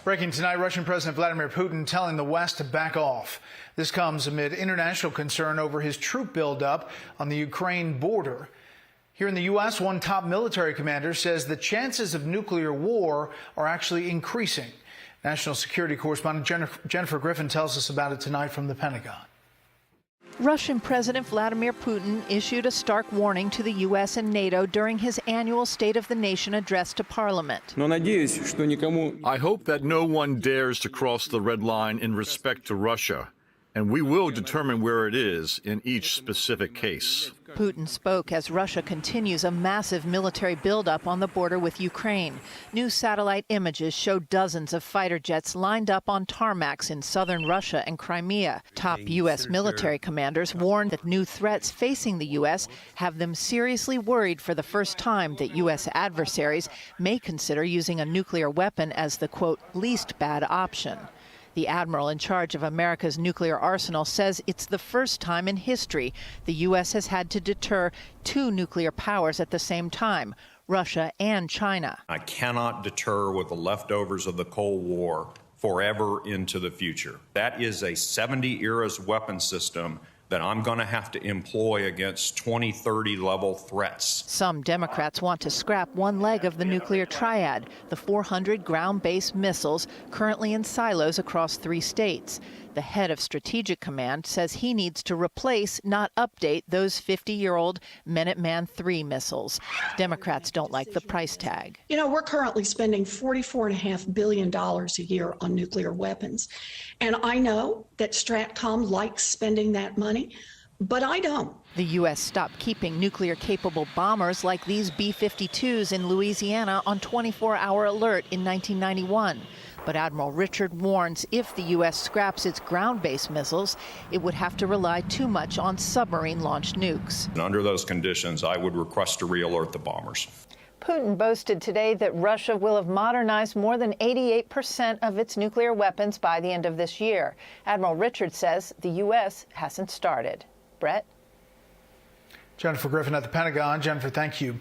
Breaking tonight, Russian President Vladimir Putin telling the West to back off. This comes amid international concern over his troop buildup on the Ukraine border. Here in the U.S., one top military commander says the chances of nuclear war are actually increasing. National security correspondent Jennifer Griffin tells us about it tonight from the Pentagon. Russian President Vladimir Putin issued a stark warning to the U.S. and NATO during his annual State of the Nation address to Parliament. I hope that no one dares to cross the red line in respect to Russia, and we will determine where it is in each specific case. Putin spoke as Russia continues a massive military buildup on the border with Ukraine. New satellite images show dozens of fighter jets lined up on tarmacs in southern Russia and Crimea. Top U.S. military commanders warned that new threats facing the U.S. have them seriously worried for the first time that U.S. adversaries may consider using a nuclear weapon as the, quote, least bad option. The admiral in charge of America's nuclear arsenal says it's the first time in history the U.S. has had to deter two nuclear powers at the same time, Russia and China. I cannot deter with the leftovers of the Cold War forever into the future. That is a 70-era weapon system that I'm going to have to employ against 2030 level threats. Some Democrats want to scrap one leg of the nuclear triad, the 400 ground-based missiles currently in silos across 3 states. The head of Strategic Command says he needs to replace, not update, those 50-year-old Minuteman III missiles. Democrats don't like the price tag. You know, we're currently spending $44.5 billion a year on nuclear weapons. And I know that Stratcom likes spending that money, but I don't. The U.S. stopped keeping nuclear-capable bombers like these B-52s in Louisiana on 24-hour alert in 1991. But Admiral Richard warns if the U.S. scraps its ground-based missiles, it would have to rely too much on submarine-launched nukes. And under those conditions, I would request to re-alert the bombers. Putin boasted today that Russia will have modernized more than 88% of its nuclear weapons by the end of this year. Admiral Richard says the U.S. hasn't started. Brett? Jennifer Griffin at the Pentagon. Jennifer, thank you.